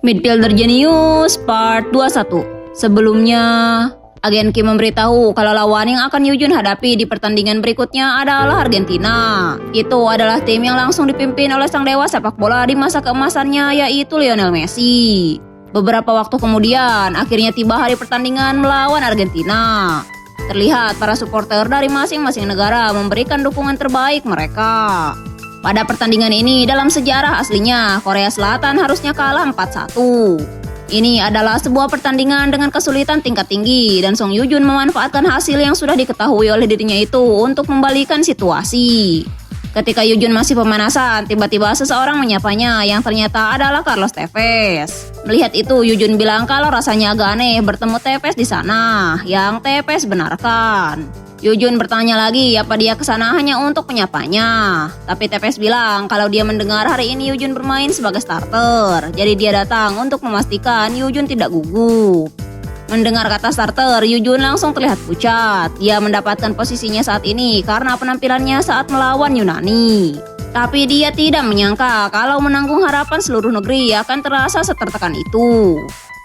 Midfielder Jenius Part 21. Sebelumnya, Agen Kim memberitahu kalau lawan yang akan Yujun hadapi di pertandingan berikutnya adalah Argentina. Itu adalah tim yang langsung dipimpin oleh sang dewa sepak bola di masa keemasannya, yaitu Lionel Messi. Beberapa waktu kemudian, akhirnya tiba hari pertandingan melawan Argentina. Terlihat para supporter dari masing-masing negara memberikan dukungan terbaik mereka. Pada pertandingan ini, dalam sejarah aslinya, Korea Selatan harusnya kalah 4-1. Ini adalah sebuah pertandingan dengan kesulitan tingkat tinggi dan Song Yujun memanfaatkan hasil yang sudah diketahui oleh dirinya itu untuk membalikan situasi. Ketika Yujun masih pemanasan, tiba-tiba seseorang menyapanya yang ternyata adalah Carlos Tevez. Melihat itu, Yujun bilang kalau rasanya agak aneh bertemu Tevez di sana, yang Tevez benarkan. Yujun bertanya lagi apa dia kesana hanya untuk menyapanya. Tapi Tevez bilang kalau dia mendengar hari ini Yujun bermain sebagai starter. Jadi dia datang untuk memastikan Yujun tidak gugup. Mendengar kata starter, Yujun langsung terlihat pucat. Dia mendapatkan posisinya saat ini karena penampilannya saat melawan Yunani. Tapi dia tidak menyangka kalau menanggung harapan seluruh negeri akan terasa setertekan itu.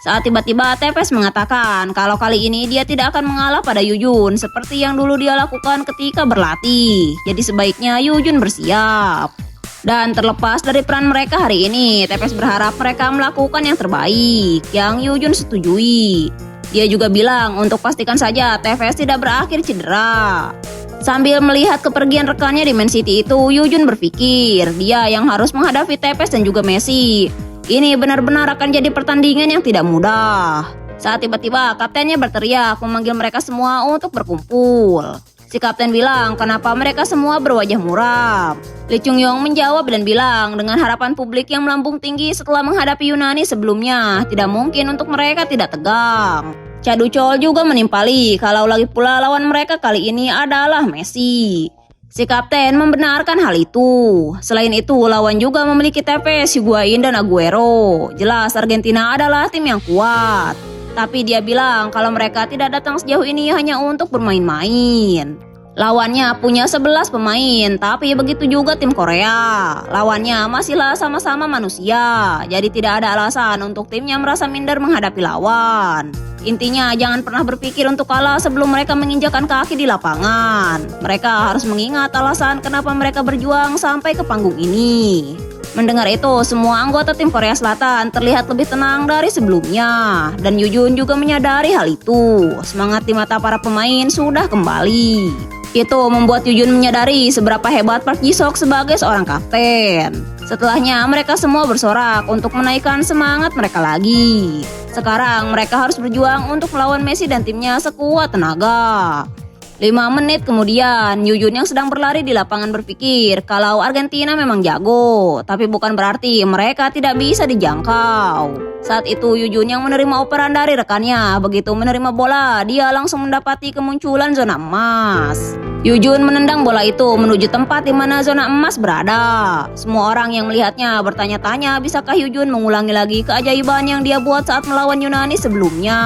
Saat tiba-tiba Tevez mengatakan kalau kali ini dia tidak akan mengalah pada Yujun seperti yang dulu dia lakukan ketika berlatih. Jadi sebaiknya Yujun bersiap. Dan terlepas dari peran mereka hari ini, Tevez berharap mereka melakukan yang terbaik, yang Yujun setujui. Dia juga bilang untuk pastikan saja Tevez tidak berakhir cedera. Sambil melihat kepergian rekannya di Man City itu, Yujun berpikir dia yang harus menghadapi Tevez dan juga Messi. Ini benar-benar akan jadi pertandingan yang tidak mudah. Saat tiba-tiba kaptennya berteriak memanggil mereka semua untuk berkumpul. Si kapten bilang kenapa mereka semua berwajah muram. Lee Chung Yong menjawab dan bilang dengan harapan publik yang melambung tinggi setelah menghadapi Yunani sebelumnya, tidak mungkin untuk mereka tidak tegang. Chadu Chol juga menimpali kalau lagi pula lawan mereka kali ini adalah Messi. Si kapten membenarkan hal itu. Selain itu, lawan juga memiliki Tevez, Higuain, dan Aguero. Jelas Argentina adalah tim yang kuat. Tapi dia bilang kalau mereka tidak datang sejauh ini hanya untuk bermain-main. Lawannya punya 11 pemain, tapi begitu juga tim Korea. Lawannya masihlah sama-sama manusia, jadi tidak ada alasan untuk timnya merasa minder menghadapi lawan. Intinya jangan pernah berpikir untuk kalah sebelum mereka menginjakan kaki di lapangan. Mereka harus mengingat alasan kenapa mereka berjuang sampai ke panggung ini. Mendengar itu, semua anggota tim Korea Selatan terlihat lebih tenang dari sebelumnya. Dan Yujun juga menyadari hal itu. Semangat di mata para pemain sudah kembali. Itu membuat Yujun menyadari seberapa hebat Park Ji-sok sebagai seorang kapten. Setelahnya mereka semua bersorak untuk menaikkan semangat mereka lagi. Sekarang mereka harus berjuang untuk melawan Messi dan timnya sekuat tenaga. 5 menit kemudian, Yujun yang sedang berlari di lapangan berpikir kalau Argentina memang jago, tapi bukan berarti mereka tidak bisa dijangkau. Saat itu Yujun yang menerima operan dari rekannya, begitu menerima bola, dia langsung mendapati kemunculan zona emas. Yujun menendang bola itu menuju tempat di mana zona emas berada. Semua orang yang melihatnya bertanya-tanya bisakah Yujun mengulangi lagi keajaiban yang dia buat saat melawan Yunani sebelumnya.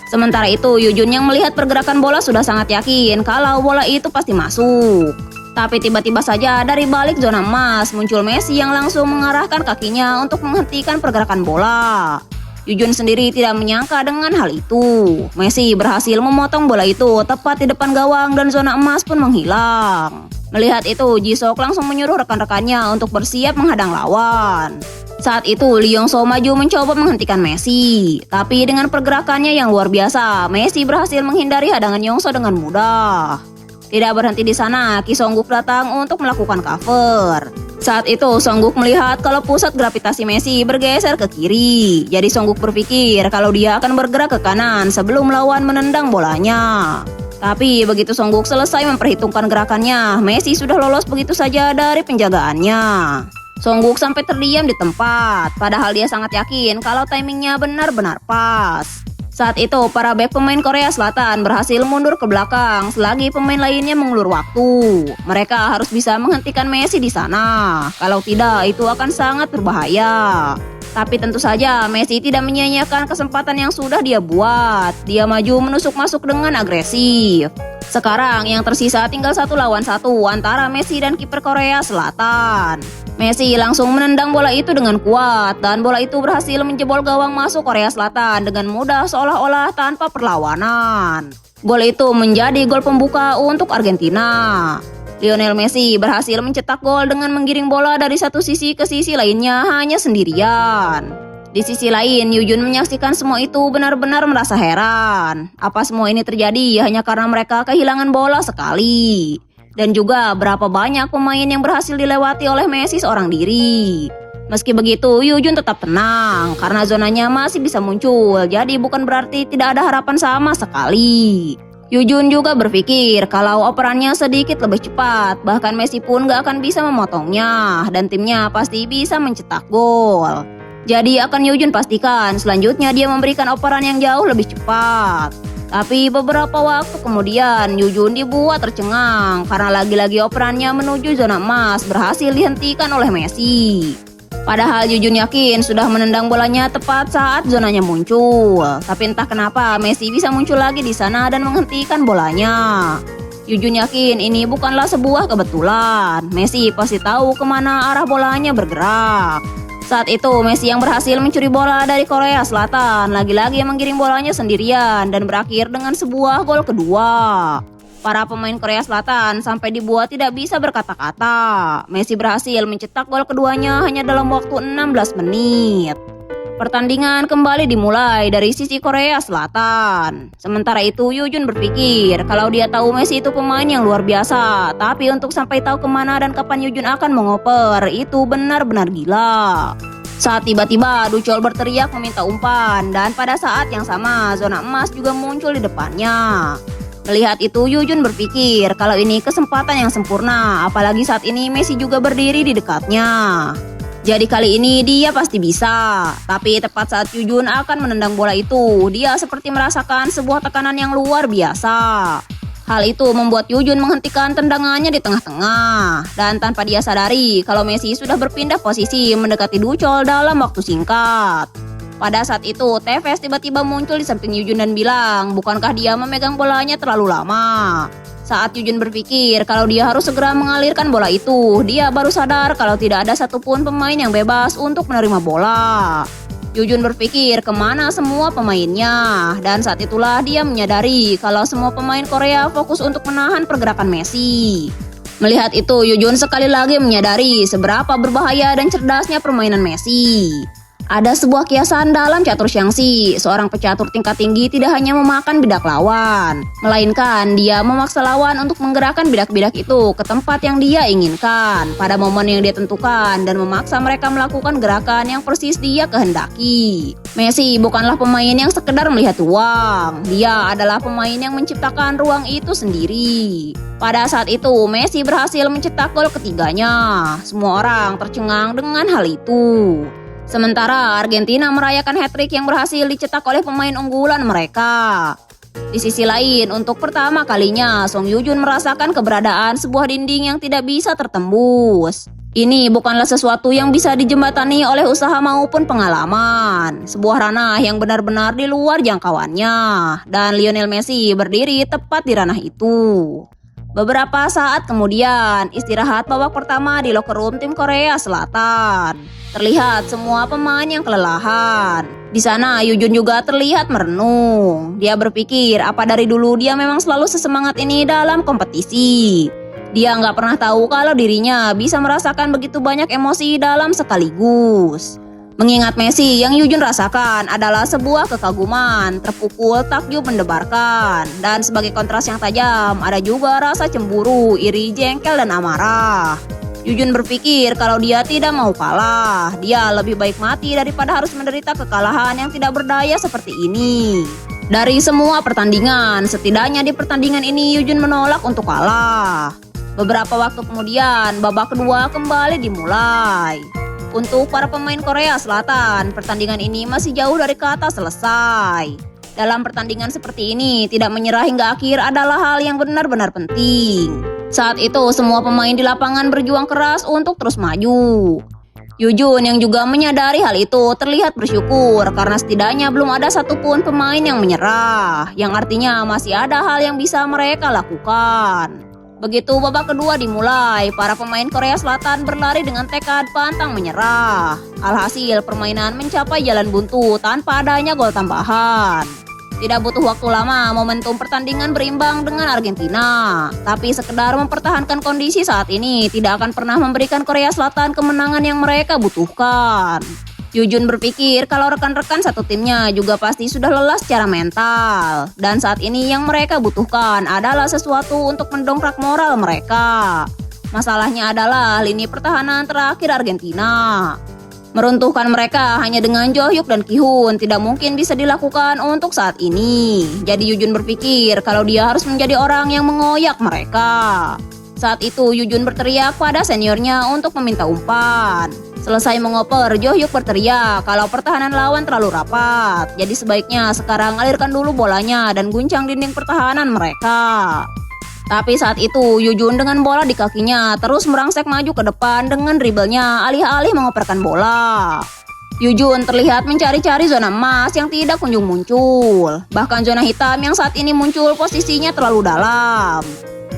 Sementara itu, Yujun yang melihat pergerakan bola sudah sangat yakin kalau bola itu pasti masuk. Tapi tiba-tiba saja dari balik zona emas muncul Messi yang langsung mengarahkan kakinya untuk menghentikan pergerakan bola. Yujun sendiri tidak menyangka dengan hal itu. Messi berhasil memotong bola itu tepat di depan gawang dan zona emas pun menghilang. Melihat itu, Ji-sok langsung menyuruh rekan-rekannya untuk bersiap menghadang lawan. Saat itu, Lee Yong-so maju mencoba menghentikan Messi. Tapi dengan pergerakannya yang luar biasa, Messi berhasil menghindari hadangan Yong-so dengan mudah. Tidak berhenti di sana, Ki Song-guk datang untuk melakukan cover. Saat itu, Song-guk melihat kalau pusat gravitasi Messi bergeser ke kiri. Jadi Song-guk berpikir kalau dia akan bergerak ke kanan sebelum lawan menendang bolanya. Tapi begitu Song-guk selesai memperhitungkan gerakannya, Messi sudah lolos begitu saja dari penjagaannya. Song-guk sampai terdiam di tempat, padahal dia sangat yakin kalau timingnya benar-benar pas. Saat itu, para bek pemain Korea Selatan berhasil mundur ke belakang selagi pemain lainnya mengulur waktu. Mereka harus bisa menghentikan Messi di sana. Kalau tidak, itu akan sangat berbahaya. Tapi tentu saja Messi tidak menyia-nyiakan kesempatan yang sudah dia buat. Dia maju menusuk masuk dengan agresif. Sekarang yang tersisa tinggal 1-1 antara Messi dan kiper Korea Selatan. Messi langsung menendang bola itu dengan kuat dan bola itu berhasil menjebol gawang masuk Korea Selatan dengan mudah seolah-olah tanpa perlawanan. Gol itu menjadi gol pembuka untuk Argentina. Lionel Messi berhasil mencetak gol dengan menggiring bola dari satu sisi ke sisi lainnya hanya sendirian. Di sisi lain, Yujun menyaksikan semua itu benar-benar merasa heran. Apa semua ini terjadi hanya karena mereka kehilangan bola sekali? Dan juga berapa banyak pemain yang berhasil dilewati oleh Messi seorang diri. Meski begitu, Yujun tetap tenang karena zonanya masih bisa muncul. Jadi bukan berarti tidak ada harapan sama sekali. Yujun juga berpikir kalau operannya sedikit lebih cepat, bahkan Messi pun gak akan bisa memotongnya dan timnya pasti bisa mencetak gol. Jadi akan Yujun pastikan selanjutnya dia memberikan operan yang jauh lebih cepat. Tapi beberapa waktu kemudian Yujun dibuat tercengang karena lagi-lagi operannya menuju zona emas berhasil dihentikan oleh Messi. Padahal Yujun yakin sudah menendang bolanya tepat saat zonanya muncul. Tapi entah kenapa Messi bisa muncul lagi di sana dan menghentikan bolanya. Yujun yakin ini bukanlah sebuah kebetulan. Messi pasti tahu kemana arah bolanya bergerak. Saat itu Messi yang berhasil mencuri bola dari Korea Selatan lagi-lagi menggiring bolanya sendirian dan berakhir dengan sebuah gol kedua. Para pemain Korea Selatan sampai dibuat tidak bisa berkata-kata. Messi berhasil mencetak gol keduanya hanya dalam waktu 16 menit. Pertandingan kembali dimulai dari sisi Korea Selatan. Sementara itu Yujun berpikir kalau dia tahu Messi itu pemain yang luar biasa. Tapi untuk sampai tahu kemana dan kapan Yujun akan mengoper, itu benar-benar gila. Saat tiba-tiba Ducol berteriak meminta umpan dan pada saat yang sama zona emas juga muncul di depannya. Melihat itu Yujun berpikir kalau ini kesempatan yang sempurna, apalagi saat ini Messi juga berdiri di dekatnya. Jadi kali ini dia pasti bisa. Tapi tepat saat Yujun akan menendang bola itu, dia seperti merasakan sebuah tekanan yang luar biasa. Hal itu membuat Yujun menghentikan tendangannya di tengah-tengah. Dan tanpa dia sadari kalau Messi sudah berpindah posisi mendekati Ducol dalam waktu singkat. Pada saat itu, Tevez tiba-tiba muncul di samping Yujun dan bilang, bukankah dia memegang bolanya terlalu lama? Saat Yujun berpikir kalau dia harus segera mengalirkan bola itu, dia baru sadar kalau tidak ada satupun pemain yang bebas untuk menerima bola. Yujun berpikir kemana semua pemainnya, dan saat itulah dia menyadari kalau semua pemain Korea fokus untuk menahan pergerakan Messi. Melihat itu, Yujun sekali lagi menyadari seberapa berbahaya dan cerdasnya permainan Messi. Ada sebuah kiasan dalam catur Xiangxi, seorang pecatur tingkat tinggi tidak hanya memakan bidak lawan, melainkan dia memaksa lawan untuk menggerakkan bidak-bidak itu ke tempat yang dia inginkan pada momen yang dia tentukan dan memaksa mereka melakukan gerakan yang persis dia kehendaki. Messi bukanlah pemain yang sekedar melihat ruang, dia adalah pemain yang menciptakan ruang itu sendiri. Pada saat itu, Messi berhasil mencetak gol ketiganya. Semua orang tercengang dengan hal itu. Sementara Argentina merayakan hat-trick yang berhasil dicetak oleh pemain unggulan mereka. Di sisi lain, untuk pertama kalinya Song Yujun merasakan keberadaan sebuah dinding yang tidak bisa tertembus. Ini bukanlah sesuatu yang bisa dijembatani oleh usaha maupun pengalaman. Sebuah ranah yang benar-benar di luar jangkauannya. Dan Lionel Messi berdiri tepat di ranah itu. Beberapa saat kemudian, istirahat babak pertama di locker room tim Korea Selatan. Terlihat semua pemain yang kelelahan. Di sana Yujun juga terlihat merenung. Dia berpikir apa dari dulu dia memang selalu sesemangat ini dalam kompetisi. Dia nggak pernah tahu kalau dirinya bisa merasakan begitu banyak emosi dalam sekaligus. Mengingat Messi, yang Yujun rasakan adalah sebuah kekaguman, terpukul, takjub mendebarkan. Dan sebagai kontras yang tajam, ada juga rasa cemburu, iri, jengkel, dan amarah. Yujun berpikir kalau dia tidak mau kalah, dia lebih baik mati daripada harus menderita kekalahan yang tidak berdaya seperti ini. Dari semua pertandingan, setidaknya di pertandingan ini Yujun menolak untuk kalah. Beberapa waktu kemudian, babak kedua kembali dimulai. Untuk para pemain Korea Selatan, pertandingan ini masih jauh dari kata selesai. Dalam pertandingan seperti ini, tidak menyerah hingga akhir adalah hal yang benar-benar penting. Saat itu, semua pemain di lapangan berjuang keras untuk terus maju. Yujun yang juga menyadari hal itu terlihat bersyukur karena setidaknya belum ada satupun pemain yang menyerah, yang artinya masih ada hal yang bisa mereka lakukan. Begitu babak kedua dimulai, para pemain Korea Selatan berlari dengan tekad pantang menyerah. Alhasil permainan mencapai jalan buntu tanpa adanya gol tambahan. Tidak butuh waktu lama, momentum pertandingan berimbang dengan Argentina. Tapi sekedar mempertahankan kondisi saat ini tidak akan pernah memberikan Korea Selatan kemenangan yang mereka butuhkan. Yujun berpikir kalau rekan-rekan satu timnya juga pasti sudah lelah secara mental. Dan saat ini yang mereka butuhkan adalah sesuatu untuk mendongkrak moral mereka. Masalahnya adalah lini pertahanan terakhir Argentina. Meruntuhkan mereka hanya dengan Jo Hyuk dan Ki Hun tidak mungkin bisa dilakukan untuk saat ini. Jadi Yujun berpikir kalau dia harus menjadi orang yang mengoyak mereka. Saat itu Yujun berteriak pada seniornya untuk meminta umpan. Selesai mengoper, Jo Hyuk berteriak kalau pertahanan lawan terlalu rapat. Jadi sebaiknya sekarang alirkan dulu bolanya dan guncang dinding pertahanan mereka. Tapi saat itu Yujun dengan bola di kakinya terus merangsek maju ke depan dengan dribblenya alih-alih mengoperkan bola. Yujun terlihat mencari-cari zona emas yang tidak kunjung muncul. Bahkan zona hitam yang saat ini muncul posisinya terlalu dalam.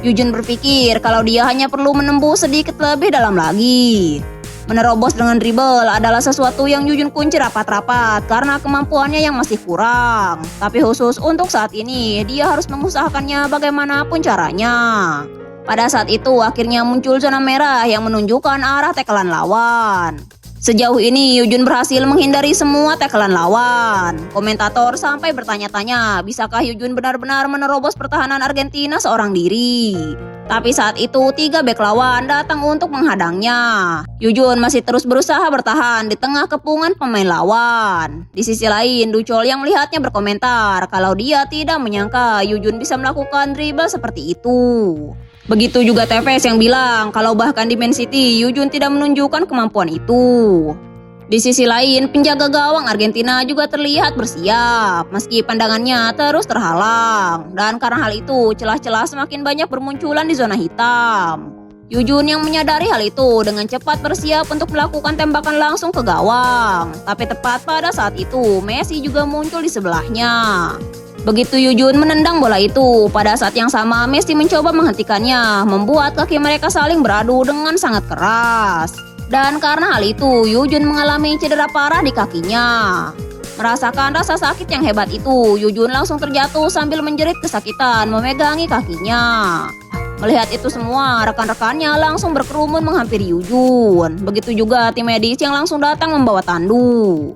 Yujun berpikir kalau dia hanya perlu menembus sedikit lebih dalam lagi. Menerobos dengan dribble adalah sesuatu yang Yujun kunci rapat-rapat karena kemampuannya yang masih kurang. Tapi khusus untuk saat ini, dia harus mengusahakannya bagaimanapun caranya. Pada saat itu, akhirnya muncul zona merah yang menunjukkan arah tekelan lawan. Sejauh ini, Yujun berhasil menghindari semua tekelan lawan. Komentator sampai bertanya-tanya, bisakah Yujun benar-benar menerobos pertahanan Argentina seorang diri? Tapi saat itu 3 bek lawan datang untuk menghadangnya. Yujun masih terus berusaha bertahan di tengah kepungan pemain lawan. Di sisi lain, Duchol yang melihatnya berkomentar kalau dia tidak menyangka Yujun bisa melakukan dribble seperti itu. Begitu juga Tevez yang bilang kalau bahkan di Man City Yujun tidak menunjukkan kemampuan itu. Di sisi lain, penjaga gawang Argentina juga terlihat bersiap, meski pandangannya terus terhalang. Dan karena hal itu, celah-celah semakin banyak bermunculan di zona hitam. Yujun yang menyadari hal itu dengan cepat bersiap untuk melakukan tembakan langsung ke gawang. Tapi tepat pada saat itu, Messi juga muncul di sebelahnya. Begitu Yujun menendang bola itu, pada saat yang sama Messi mencoba menghentikannya, membuat kaki mereka saling beradu dengan sangat keras. Dan karena hal itu, Yujun mengalami cedera parah di kakinya. Merasakan rasa sakit yang hebat itu, Yujun langsung terjatuh sambil menjerit kesakitan memegangi kakinya. Melihat itu semua, rekan-rekannya langsung berkerumun menghampiri Yujun. Begitu juga tim medis yang langsung datang membawa tandu.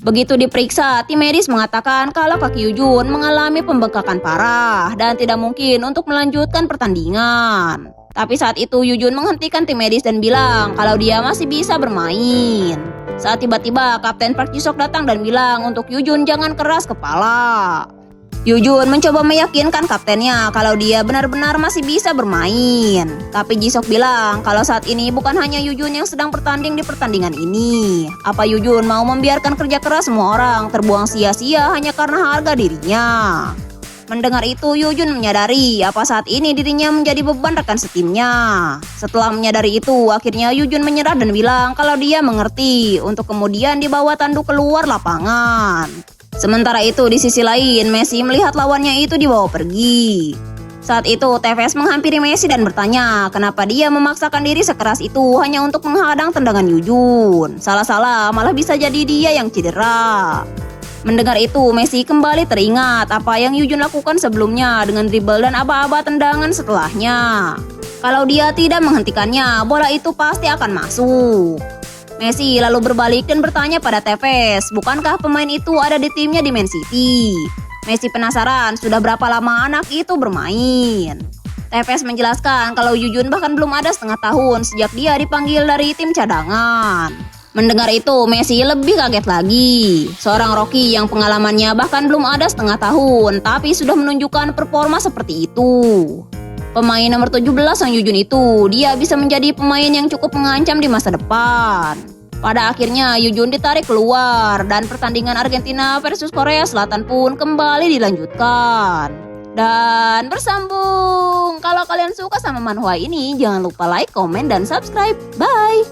Begitu diperiksa, tim medis mengatakan kalau kaki Yujun mengalami pembengkakan parah dan tidak mungkin untuk melanjutkan pertandingan. Tapi saat itu Yujun menghentikan tim medis dan bilang kalau dia masih bisa bermain. Saat tiba-tiba Kapten Park Ji-sok datang dan bilang untuk Yujun jangan keras kepala. Yujun mencoba meyakinkan kaptennya kalau dia benar-benar masih bisa bermain. Tapi Ji-sok bilang kalau saat ini bukan hanya Yujun yang sedang bertanding di pertandingan ini. Apa Yujun mau membiarkan kerja keras semua orang terbuang sia-sia hanya karena harga dirinya? Mendengar itu, Yujun menyadari apa saat ini dirinya menjadi beban rekan setimnya. Setelah menyadari itu, akhirnya Yujun menyerah dan bilang kalau dia mengerti untuk kemudian dibawa tandu keluar lapangan. Sementara itu, di sisi lain, Messi melihat lawannya itu dibawa pergi. Saat itu, Tevez menghampiri Messi dan bertanya kenapa dia memaksakan diri sekeras itu hanya untuk menghadang tendangan Yujun. Salah-salah, malah bisa jadi dia yang cedera. Mendengar itu, Messi kembali teringat apa yang Yujun lakukan sebelumnya dengan dribble dan aba-aba tendangan setelahnya. Kalau dia tidak menghentikannya, bola itu pasti akan masuk. Messi lalu berbalik dan bertanya pada Tevez, bukankah pemain itu ada di timnya di Man City? Messi penasaran sudah berapa lama anak itu bermain. Tevez menjelaskan kalau Yujun bahkan belum ada setengah tahun sejak dia dipanggil dari tim cadangan. Mendengar itu, Messi lebih kaget lagi. Seorang Rocky yang pengalamannya bahkan belum ada setengah tahun, tapi sudah menunjukkan performa seperti itu. Pemain nomor 17 Sang Yujun itu, dia bisa menjadi pemain yang cukup mengancam di masa depan. Pada akhirnya, Yujun ditarik keluar, dan pertandingan Argentina versus Korea Selatan pun kembali dilanjutkan. Dan bersambung. Kalau kalian suka sama manhwa ini, jangan lupa like, komen, dan subscribe. Bye!